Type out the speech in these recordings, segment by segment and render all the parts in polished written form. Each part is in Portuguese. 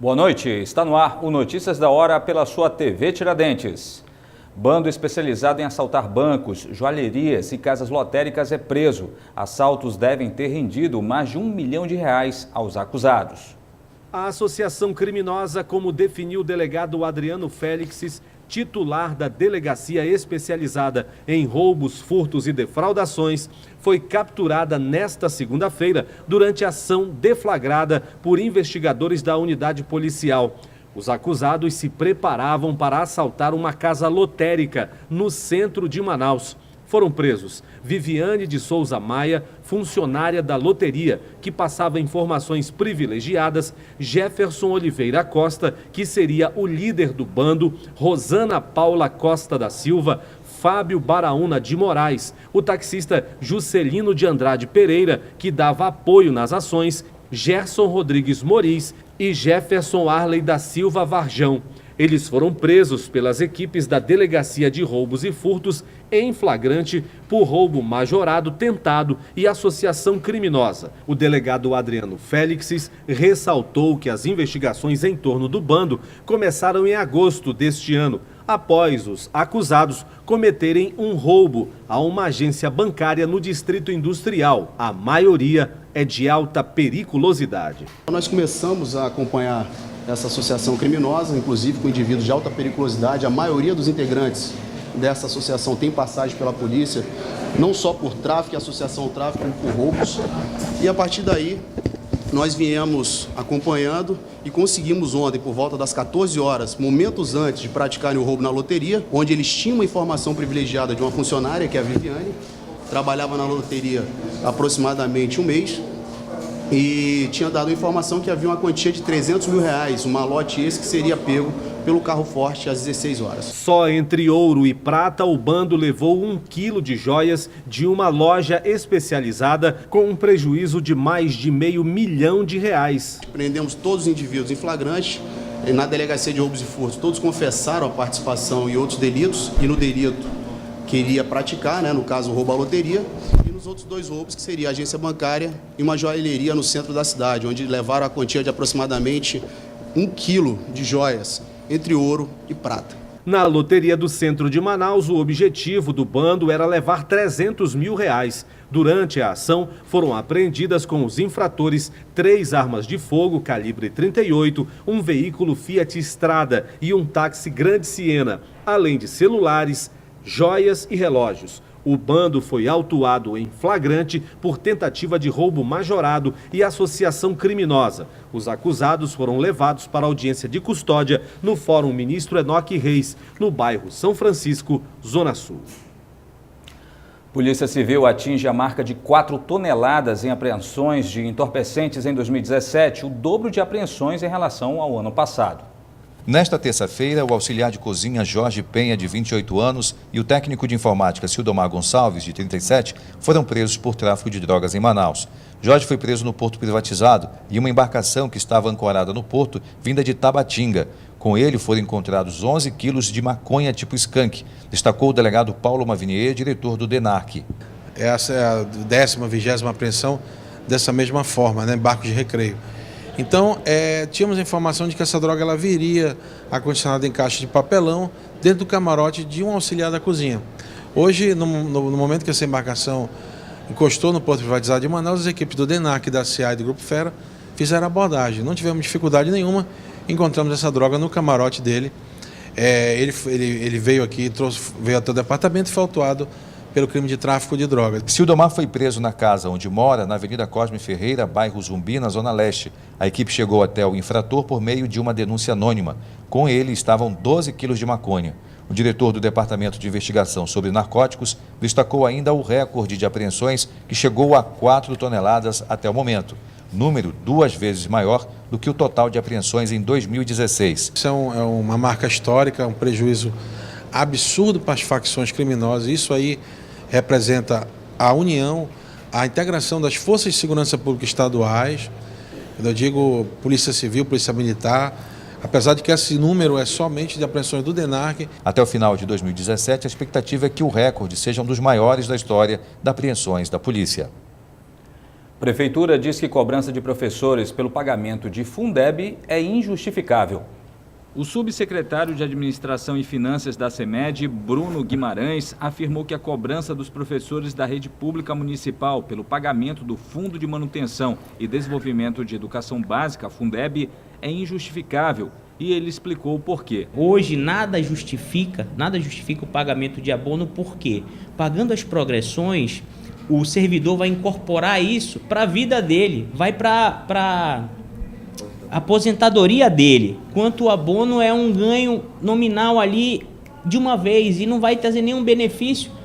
Boa noite, está no ar o Notícias da Hora pela sua TV Tiradentes. Bando especializado em assaltar bancos, joalherias e casas lotéricas é preso. Assaltos devem ter rendido mais de R$1 milhão aos acusados. A associação criminosa, como definiu o delegado Adriano Félix, titular da Delegacia Especializada em Roubos, Furtos e Defraudações, foi capturada nesta segunda-feira durante ação deflagrada por investigadores da unidade policial. Os acusados se preparavam para assaltar uma casa lotérica no centro de Manaus. Foram presos Viviane de Souza Maia, funcionária da loteria, que passava informações privilegiadas, Jefferson Oliveira Costa, que seria o líder do bando, Rosana Paula Costa da Silva, Fábio Baraúna de Moraes, o taxista Juscelino de Andrade Pereira, que dava apoio nas ações, Gerson Rodrigues Moriz e Jefferson Arley da Silva Varjão. Eles foram presos pelas equipes da Delegacia de Roubos e Furtos em flagrante por roubo majorado, tentado e associação criminosa. O delegado Adriano Félix ressaltou que as investigações em torno do bando começaram em agosto deste ano, após os acusados cometerem um roubo a uma agência bancária no Distrito Industrial. A maioria é de alta periculosidade. Nós começamos a acompanhar essa associação criminosa, inclusive com indivíduos de alta periculosidade. A maioria dos integrantes dessa associação tem passagem pela polícia, não só por tráfico e associação ao tráfico, como por roubos. E a partir daí, nós viemos acompanhando e conseguimos ontem, por volta das 14 horas, momentos antes de praticarem o roubo na loteria, onde eles tinham uma informação privilegiada de uma funcionária, que é a Viviane, trabalhava na loteria há aproximadamente um mês, e tinha dado a informação que havia uma quantia de R$300 mil, um malote esse que seria pego pelo carro forte às 16 horas. Só entre ouro e prata, o bando levou 1 quilo de joias de uma loja especializada com um prejuízo de mais de R$500 mil. Prendemos todos os indivíduos em flagrante. Na Delegacia de Roubos e Furtos, todos confessaram a participação em outros delitos, e no delito que iria praticar, no caso o roubo à loteria, e nos outros 2 roubos, que seria a agência bancária e uma joalheria no centro da cidade, onde levaram a quantia de aproximadamente 1 quilo de joias, entre ouro e prata. Na loteria do centro de Manaus, o objetivo do bando era levar R$300 mil. Durante a ação, foram apreendidas com os infratores 3 armas de fogo calibre 38, um veículo Fiat Strada e um táxi Grande Siena, além de celulares, joias e relógios. O bando foi autuado em flagrante por tentativa de roubo majorado e associação criminosa. Os acusados foram levados para audiência de custódia no Fórum Ministro Enoque Reis, no bairro São Francisco, Zona Sul. Polícia Civil atinge a marca de 4 toneladas em apreensões de entorpecentes em 2017, o dobro de apreensões em relação ao ano passado. Nesta terça-feira, o auxiliar de cozinha Jorge Penha, de 28 anos, e o técnico de informática Sildomar Gonçalves, de 37, foram presos por tráfico de drogas em Manaus. Jorge foi preso no porto privatizado e uma embarcação que estava ancorada no porto, vinda de Tabatinga. Com ele foram encontrados 11 quilos de maconha tipo skunk, destacou o delegado Paulo Mavinier, diretor do DENARC. Essa é a 10ª, 20ª apreensão dessa mesma forma, barco de recreio. Então, tínhamos a informação de que essa droga ela viria acondicionada em caixa de papelão dentro do camarote de um auxiliar da cozinha. Hoje, no momento que essa embarcação encostou no porto privatizado de Manaus, as equipes do DENARC, da CA e do Grupo Fera fizeram a abordagem. Não tivemos dificuldade nenhuma, encontramos essa droga no camarote dele. Ele veio aqui, veio até o departamento e foi autuado pelo crime de tráfico de drogas. Sildomar foi preso na casa onde mora, na Avenida Cosme Ferreira, bairro Zumbi, na Zona Leste. A equipe chegou até o infrator por meio de uma denúncia anônima. Com ele estavam 12 quilos de maconha. O diretor do Departamento de Investigação sobre Narcóticos destacou ainda o recorde de apreensões, que chegou a 4 toneladas até o momento. Número 2 vezes maior do que o total de apreensões em 2016. Isso é uma marca histórica, um prejuízo absurdo para as facções criminosas. Isso aí representa a união, a integração das forças de segurança pública estaduais, eu digo Polícia Civil, Polícia Militar, apesar de que esse número é somente de apreensões do DENARC. Até o final de 2017, a expectativa é que o recorde seja um dos maiores da história das apreensões da polícia. Prefeitura diz que cobrança de professores pelo pagamento de Fundeb é injustificável. O subsecretário de Administração e Finanças da CEMED, Bruno Guimarães, afirmou que a cobrança dos professores da rede pública municipal pelo pagamento do Fundo de Manutenção e Desenvolvimento de Educação Básica, Fundeb, é injustificável. E ele explicou o porquê. Hoje nada justifica o pagamento de abono, porque pagando as progressões, o servidor vai incorporar isso para a vida dele, vai para a aposentadoria dele. Quanto o abono é um ganho nominal ali de uma vez e não vai trazer nenhum benefício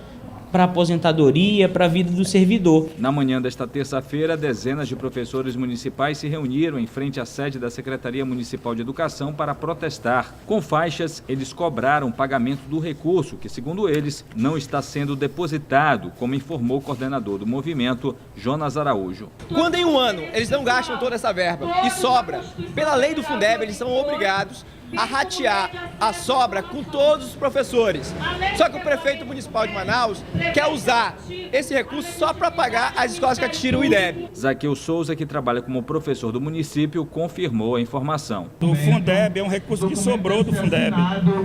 para a aposentadoria, para a vida do servidor. Na manhã desta terça-feira, dezenas de professores municipais se reuniram em frente à sede da Secretaria Municipal de Educação para protestar. Com faixas, eles cobraram o pagamento do recurso, que, segundo eles, não está sendo depositado, como informou o coordenador do movimento, Jonas Araújo. Quando em um ano eles não gastam toda essa verba e sobra, pela lei do Fundeb, eles são obrigados a ratear a sobra com todos os professores. Só que o prefeito municipal de Manaus quer usar esse recurso só para pagar as escolas que tiram o IDEB. Zaqueu Souza, que trabalha como professor do município, confirmou a informação. O Fundeb é um recurso que sobrou do Fundeb.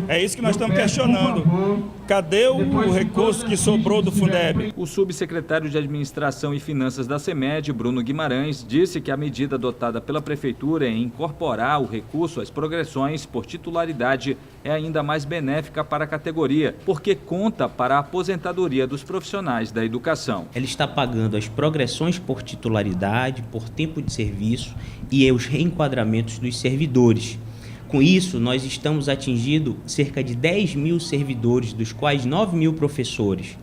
É isso que nós estamos questionando. Cadê o recurso que sobrou do Fundeb? O subsecretário de Administração e Finanças da CEMED, Bruno Guimarães, disse que a medida adotada pela prefeitura em incorporar o recurso às progressões por titularidade é ainda mais benéfica para a categoria, porque conta para a aposentadoria dos profissionais da educação. Ela está pagando as progressões por titularidade, por tempo de serviço e os reenquadramentos dos servidores. Com isso, nós estamos atingindo cerca de 10 mil servidores, dos quais 9 mil professores.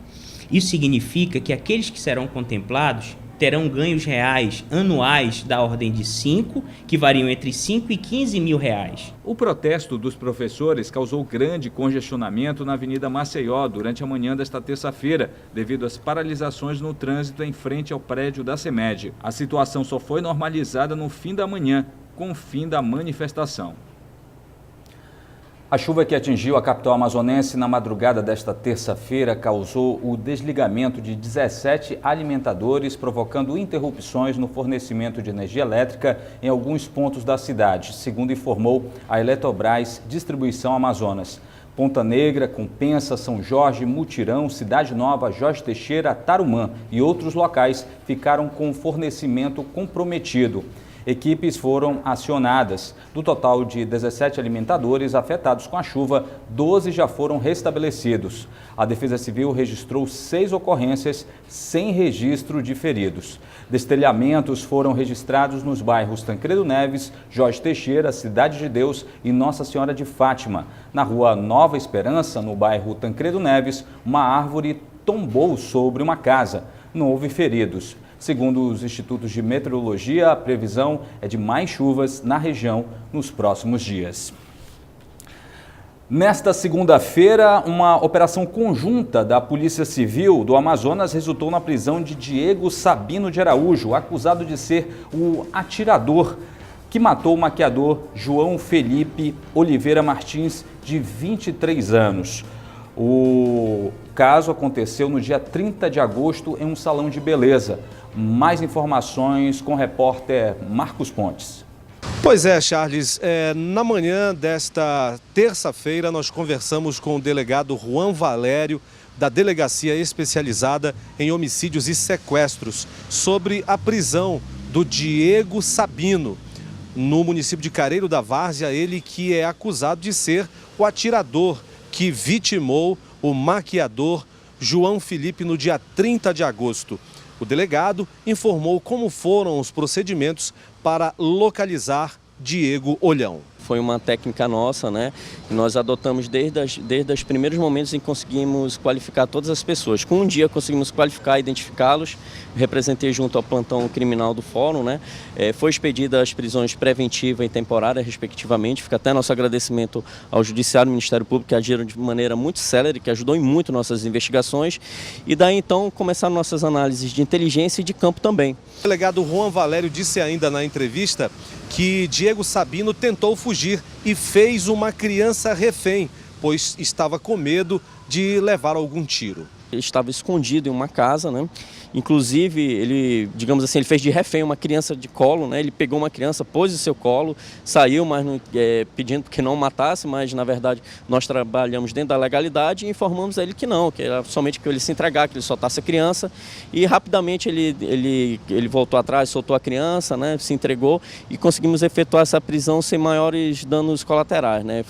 Isso significa que aqueles que serão contemplados terão ganhos reais anuais da ordem de 5, que variam entre 5 e 15 mil reais. O protesto dos professores causou grande congestionamento na Avenida Maceió durante a manhã desta terça-feira, devido às paralisações no trânsito em frente ao prédio da CEMED. A situação só foi normalizada no fim da manhã, com o fim da manifestação. A chuva que atingiu a capital amazonense na madrugada desta terça-feira causou o desligamento de 17 alimentadores, provocando interrupções no fornecimento de energia elétrica em alguns pontos da cidade, segundo informou a Eletrobras Distribuição Amazonas. Ponta Negra, Compensa, São Jorge, Mutirão, Cidade Nova, Jorge Teixeira, Tarumã e outros locais ficaram com o fornecimento comprometido. Equipes foram acionadas. Do total de 17 alimentadores afetados com a chuva, 12 já foram restabelecidos. A Defesa Civil registrou 6 ocorrências sem registro de feridos. Destelhamentos foram registrados nos bairros Tancredo Neves, Jorge Teixeira, Cidade de Deus e Nossa Senhora de Fátima. Na rua Nova Esperança, no bairro Tancredo Neves, uma árvore tombou sobre uma casa. Não houve feridos. Segundo os institutos de meteorologia, a previsão é de mais chuvas na região nos próximos dias. Nesta segunda-feira, uma operação conjunta da Polícia Civil do Amazonas resultou na prisão de Diego Sabino de Araújo, acusado de ser o atirador que matou o maquiador João Felipe Oliveira Martins, de 23 anos. O caso aconteceu no dia 30 de agosto em um salão de beleza. Mais informações com o repórter Marcos Pontes. Pois é, Charles, na manhã desta terça-feira nós conversamos com o delegado Juan Valério, da Delegacia Especializada em Homicídios e Sequestros, sobre a prisão do Diego Sabino, no município de Careiro da Várzea, ele que é acusado de ser o atirador que vitimou o maquiador João Felipe no dia 30 de agosto. O delegado informou como foram os procedimentos para localizar Diego Olhão. Foi uma técnica nossa, né? E nós adotamos desde os primeiros momentos em que conseguimos qualificar todas as pessoas. Com um dia conseguimos qualificar e identificá-los. Representei junto ao plantão criminal do fórum, né? Foi expedida as prisões preventiva e temporária, respectivamente. Fica até nosso agradecimento ao Judiciário e Ministério Público, que agiram de maneira muito célere, que ajudou em muito nossas investigações. E daí então começaram nossas análises de inteligência e de campo também. O delegado Juan Valério disse ainda na entrevista que Diego Sabino tentou fugir e fez uma criança refém, pois estava com medo de levar algum tiro. que ele estava escondido em uma casa, né? Inclusive, ele, digamos assim, ele fez de refém uma criança de colo, né? Ele pegou uma criança, pôs em seu colo, saiu, mas não, pedindo que não matasse, mas na verdade nós trabalhamos dentro da legalidade e informamos a ele que não, que era somente que ele se entregar, que ele soltasse a criança, e rapidamente ele voltou atrás, soltou a criança, né? Se entregou e conseguimos efetuar essa prisão sem maiores danos colaterais, né?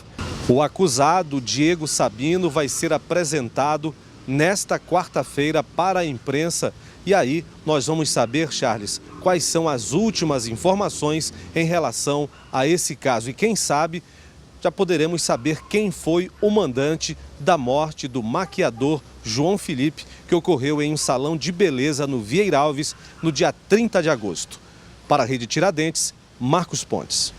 O acusado, Diego Sabino, vai ser apresentado nesta quarta-feira para a imprensa. E aí nós vamos saber, Charles, quais são as últimas informações em relação a esse caso. E quem sabe, já poderemos saber quem foi o mandante da morte do maquiador João Felipe, que ocorreu em um salão de beleza no Vieira Alves no dia 30 de agosto. Para a Rede Tiradentes, Marcos Pontes.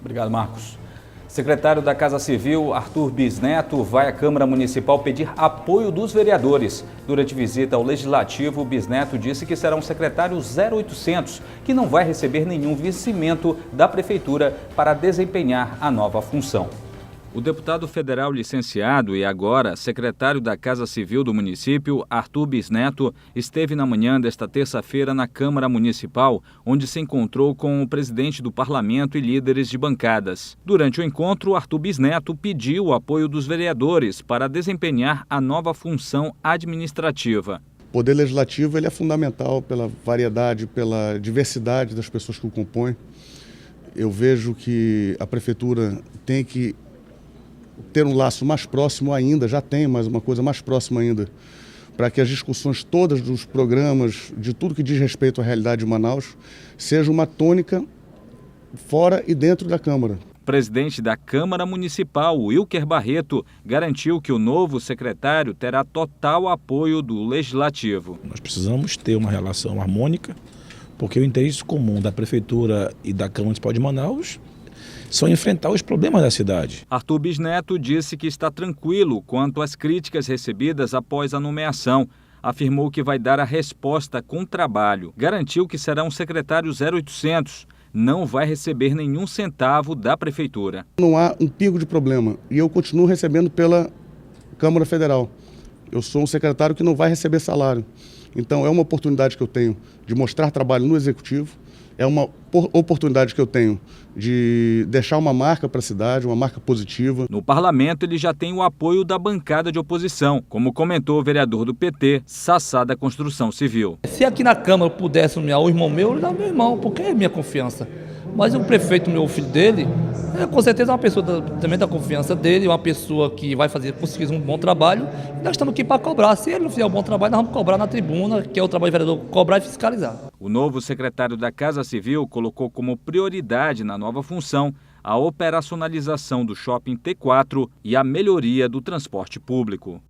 Obrigado, Marcos. Secretário da Casa Civil, Arthur Bisneto, vai à Câmara Municipal pedir apoio dos vereadores. Durante visita ao Legislativo, o Bisneto disse que será um secretário 0800, que não vai receber nenhum vencimento da Prefeitura para desempenhar a nova função. O deputado federal licenciado e agora secretário da Casa Civil do município, Arthur Bisneto, esteve na manhã desta terça-feira na Câmara Municipal, onde se encontrou com o presidente do parlamento e líderes de bancadas. Durante o encontro, Arthur Bisneto pediu o apoio dos vereadores para desempenhar a nova função administrativa. O Poder Legislativo ele é fundamental pela variedade, pela diversidade das pessoas que o compõem. Eu vejo que a Prefeitura tem que ter um laço mais próximo ainda, já tem, mas uma coisa mais próxima ainda, para que as discussões todas dos programas, de tudo que diz respeito à realidade de Manaus, seja uma tônica fora e dentro da Câmara. O presidente da Câmara Municipal, Wilker Barreto, garantiu que o novo secretário terá total apoio do Legislativo. Nós precisamos ter uma relação harmônica, porque o interesse comum da Prefeitura e da Câmara Municipal de Manaus são enfrentar os problemas da cidade. Arthur Bisneto disse que está tranquilo quanto às críticas recebidas após a nomeação. Afirmou que vai dar a resposta com trabalho. Garantiu que será um secretário 0800. Não vai receber nenhum centavo da Prefeitura. Não há um pingo de problema e eu continuo recebendo pela Câmara Federal. Eu sou um secretário que não vai receber salário. Então é uma oportunidade que eu tenho de mostrar trabalho no Executivo. É uma oportunidade que eu tenho de deixar uma marca para a cidade, uma marca positiva. No parlamento, ele já tem o apoio da bancada de oposição, como comentou o vereador do PT, Sassá da Construção Civil. Se aqui na Câmara eu pudesse nomear o irmão meu, eu dava meu irmão, porque é minha confiança. Mas o prefeito, meu filho dele, com certeza é uma pessoa também da confiança dele, uma pessoa que vai conseguir um bom trabalho. Nós estamos aqui para cobrar. Se ele não fizer um bom trabalho, nós vamos cobrar na tribuna, que é o trabalho do vereador, cobrar e fiscalizar. O novo secretário da Casa Civil colocou como prioridade na nova função a operacionalização do Shopping T4 e a melhoria do transporte público.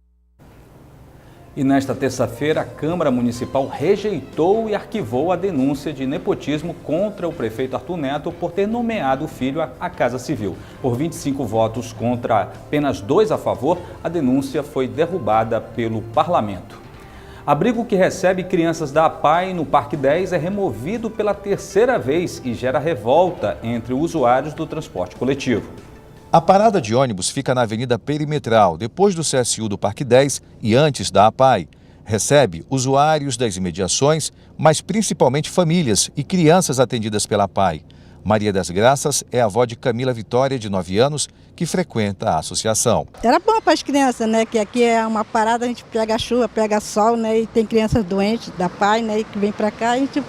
E nesta terça-feira, a Câmara Municipal rejeitou e arquivou a denúncia de nepotismo contra o prefeito Arthur Neto por ter nomeado o filho à Casa Civil. Por 25 votos contra apenas 2 a favor, a denúncia foi derrubada pelo Parlamento. Abrigo que recebe crianças da APAI no Parque 10 é removido pela terceira vez e gera revolta entre usuários do transporte coletivo. A parada de ônibus fica na Avenida Perimetral, depois do CSU do Parque 10 e antes da APAI. Recebe usuários das imediações, mas principalmente famílias e crianças atendidas pela APAI. Maria das Graças é a avó de Camila Vitória, de 9 anos, que frequenta a associação. Era bom para as crianças, né? Que aqui é uma parada, a gente pega chuva, pega sol, né? E tem crianças doentes da APAI, né? Que vem para cá, a gente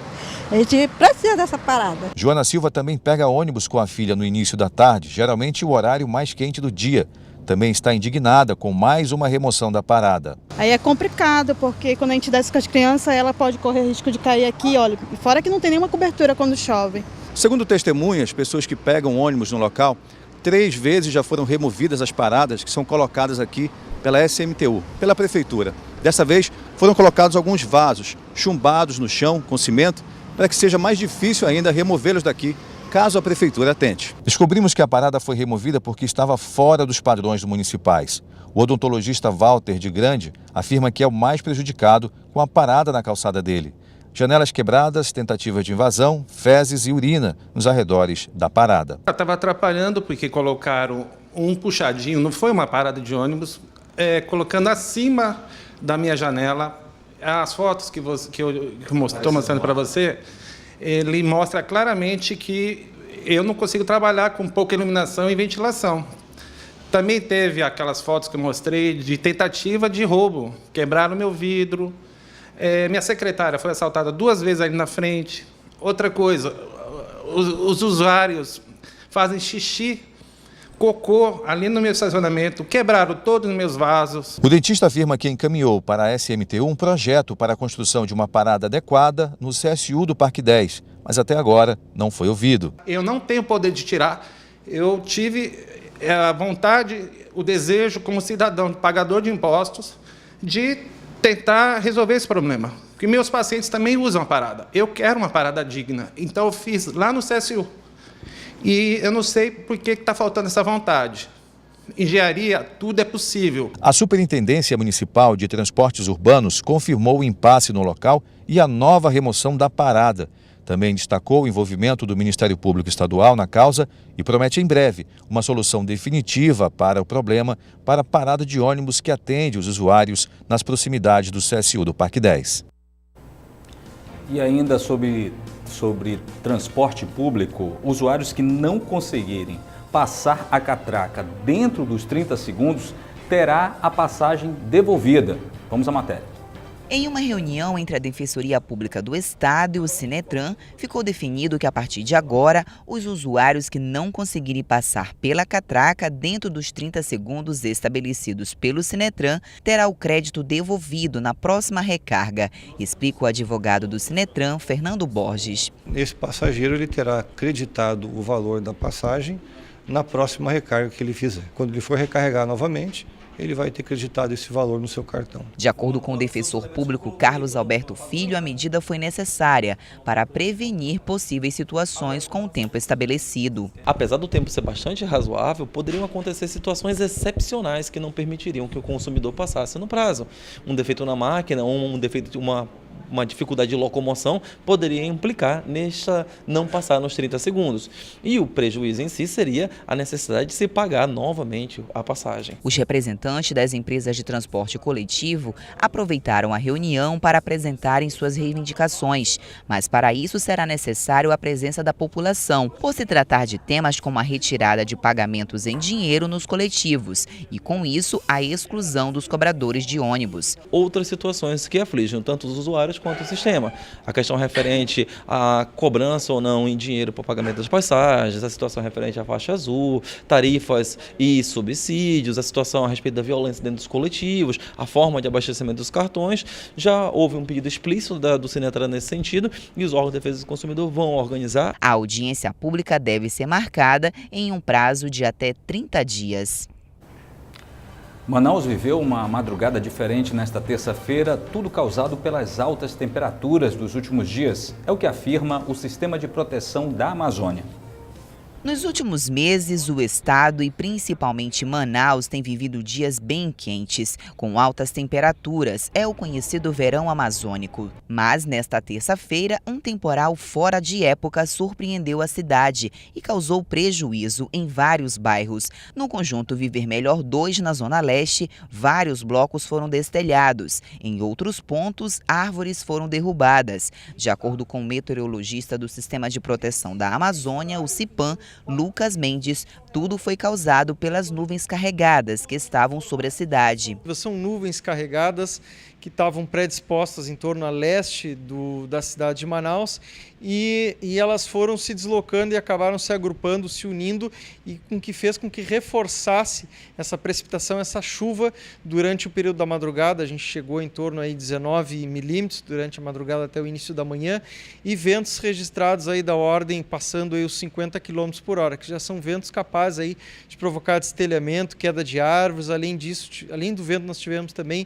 precisa dessa parada. Joana Silva também pega ônibus com a filha no início da tarde, geralmente o horário mais quente do dia. Também está indignada com mais uma remoção da parada. Aí é complicado, porque quando a gente desce com as crianças, ela pode correr risco de cair aqui, olha, fora que não tem nenhuma cobertura quando chove. Segundo testemunhas, pessoas que pegam ônibus no local, 3 vezes já foram removidas as paradas que são colocadas aqui pela SMTU, pela Prefeitura. Dessa vez foram colocados alguns vasos chumbados no chão com cimento para que seja mais difícil ainda removê-los daqui, caso a Prefeitura tente. Descobrimos que a parada foi removida porque estava fora dos padrões municipais. O odontologista Walter de Grande afirma que é o mais prejudicado com a parada na calçada dele. Janelas quebradas, tentativas de invasão, fezes e urina nos arredores da parada. Estava atrapalhando porque colocaram um puxadinho, não foi uma parada de ônibus, colocando acima da minha janela. As fotos que eu estou mostrando para você, ele mostra claramente que eu não consigo trabalhar com pouca iluminação e ventilação. Também teve aquelas fotos que eu mostrei de tentativa de roubo. Quebraram meu vidro. Minha secretária foi assaltada 2 vezes ali na frente. Outra coisa, os usuários fazem xixi, cocô ali no meu estacionamento, quebraram todos os meus vasos. O dentista afirma que encaminhou para a SMTU um projeto para a construção de uma parada adequada no CSU do Parque 10, mas até agora não foi ouvido. Eu não tenho poder de tirar, eu tive a vontade, o desejo como cidadão, pagador de impostos, de tentar resolver esse problema. Porque meus pacientes também usam a parada. Eu quero uma parada digna, então eu fiz lá no CSU. E eu não sei por que está faltando essa vontade. Engenharia, tudo é possível. A Superintendência Municipal de Transportes Urbanos confirmou o impasse no local e a nova remoção da parada. Também destacou o envolvimento do Ministério Público Estadual na causa e promete em breve uma solução definitiva para o problema para a parada de ônibus que atende os usuários nas proximidades do CSU do Parque 10. E ainda sobre transporte público, usuários que não conseguirem passar a catraca dentro dos 30 segundos terá a passagem devolvida. Vamos à matéria. Em uma reunião entre a Defensoria Pública do Estado e o Sinetran, ficou definido que a partir de agora, os usuários que não conseguirem passar pela catraca dentro dos 30 segundos estabelecidos pelo Sinetran terá o crédito devolvido na próxima recarga, explica o advogado do Sinetran, Fernando Borges. Esse passageiro ele terá creditado o valor da passagem na próxima recarga que ele fizer. Quando ele for recarregar novamente, ele vai ter creditado esse valor no seu cartão. De acordo com o defensor público Carlos Alberto Filho, a medida foi necessária para prevenir possíveis situações com o tempo estabelecido. Apesar do tempo ser bastante razoável, poderiam acontecer situações excepcionais que não permitiriam que o consumidor passasse no prazo. Um defeito na máquina, um defeito, uma dificuldade de locomoção poderia implicar nesta não passar nos 30 segundos. E o prejuízo em si seria a necessidade de se pagar novamente a passagem. Os representantes das empresas de transporte coletivo aproveitaram a reunião para apresentarem suas reivindicações, mas para isso será necessário a presença da população, por se tratar de temas como a retirada de pagamentos em dinheiro nos coletivos e, com isso, a exclusão dos cobradores de ônibus. Outras situações que afligem tanto os usuários quanto o sistema. A questão referente à cobrança ou não em dinheiro para o pagamento das passagens, a situação referente à faixa azul, tarifas e subsídios, a situação a respeito da violência dentro dos coletivos, a forma de abastecimento dos cartões. Já houve um pedido explícito do Sinetran nesse sentido e os órgãos de defesa do consumidor vão organizar. A audiência pública deve ser marcada em um prazo de até 30 dias. Manaus viveu uma madrugada diferente nesta terça-feira, tudo causado pelas altas temperaturas dos últimos dias. É o que afirma o Sistema de Proteção da Amazônia. Nos últimos meses, o estado e principalmente Manaus tem vivido dias bem quentes, com altas temperaturas, é o conhecido verão amazônico. Mas nesta terça-feira, um temporal fora de época surpreendeu a cidade e causou prejuízo em vários bairros. No conjunto Viver Melhor 2, na Zona Leste, vários blocos foram destelhados. Em outros pontos, árvores foram derrubadas. De acordo com o meteorologista do Sistema de Proteção da Amazônia, o CIPAM, Lucas Mendes, tudo foi causado pelas nuvens carregadas que estavam sobre a cidade. São nuvens carregadas que estavam predispostas em torno a leste da cidade de Manaus e elas foram se deslocando e acabaram se agrupando, se unindo e fez com que reforçasse essa precipitação, essa chuva durante o período da madrugada. A gente chegou em torno aí 19 milímetros durante a madrugada até o início da manhã e ventos registrados aí da ordem passando aí os 50 km por hora, que já são ventos capazes aí de provocar destelhamento, queda de árvores. Além disso, além do vento, nós tivemos também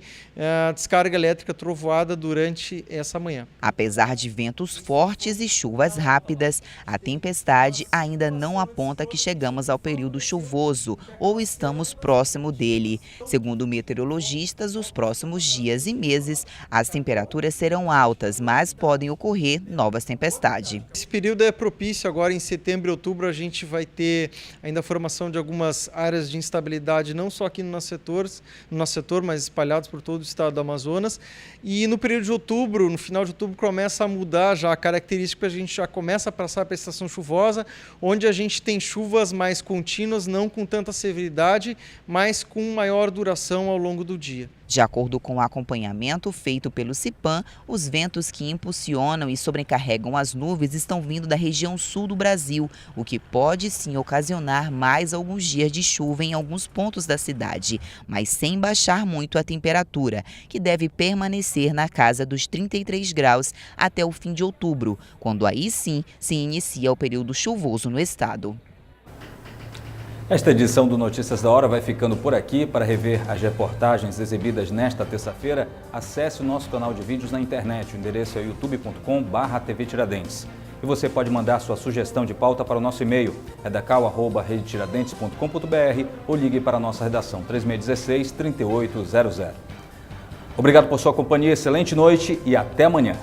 descarga elétrica trovoada durante essa manhã. Apesar de ventos fortes e chuvas rápidas, a tempestade ainda não aponta que chegamos ao período chuvoso ou estamos próximo dele. Segundo meteorologistas, os próximos dias e meses as temperaturas serão altas, mas podem ocorrer novas tempestades. Esse período é propício agora em setembro e outubro, a gente vai ter ainda formação de algumas áreas de instabilidade, não só aqui no nosso setor, mas espalhados por todo o estado do Amazonas. E no período de outubro, no final de outubro, começa a mudar já a característica, a gente já começa a passar para a estação chuvosa, onde a gente tem chuvas mais contínuas, não com tanta severidade, mas com maior duração ao longo do dia. De acordo com o acompanhamento feito pelo CIPAM, os ventos que impulsionam e sobrecarregam as nuvens estão vindo da região sul do Brasil, o que pode sim ocasionar mais alguns dias de chuva em alguns pontos da cidade, mas sem baixar muito a temperatura, que deve permanecer na casa dos 33 graus até o fim de outubro, quando aí sim se inicia o período chuvoso no estado. Esta edição do Notícias da Hora vai ficando por aqui. Para rever as reportagens exibidas nesta terça-feira, acesse o nosso canal de vídeos na internet. O endereço é youtube.com/TV Tiradentes. E você pode mandar sua sugestão de pauta para o nosso e-mail, redacal@redetiradentes.com.br, ou ligue para a nossa redação 3616-3800. Obrigado por sua companhia, excelente noite e até amanhã.